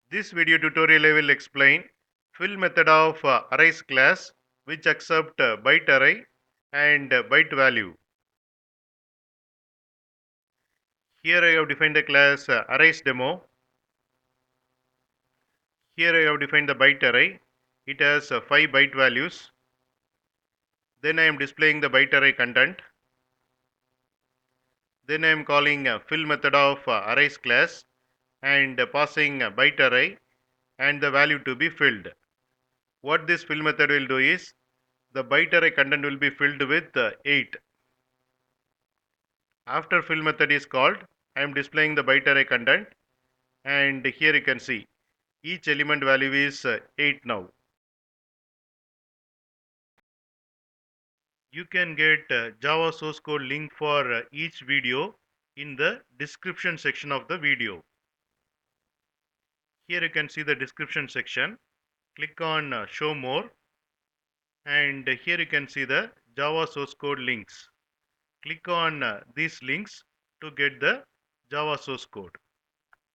This video tutorial I will explain fill method of arrays class which accept byte array and byte value. Here I have defined the class arrays demo. Here I have defined the byte array. It has 5 byte values. Then I am displaying the byte array content. Then I am calling fill method of arrays class and passing byte array and the value to be filled. What this fill method will do is the byte array content will be filled with 8. After fill method is called, I am displaying the byte array content, and here you can see each element value is 8 now. You can get Java source code link for each video in the description section of the video. Here you can see the description section. Click on show more, and here you can see the Java source code links. Click on these links to get the Java source code.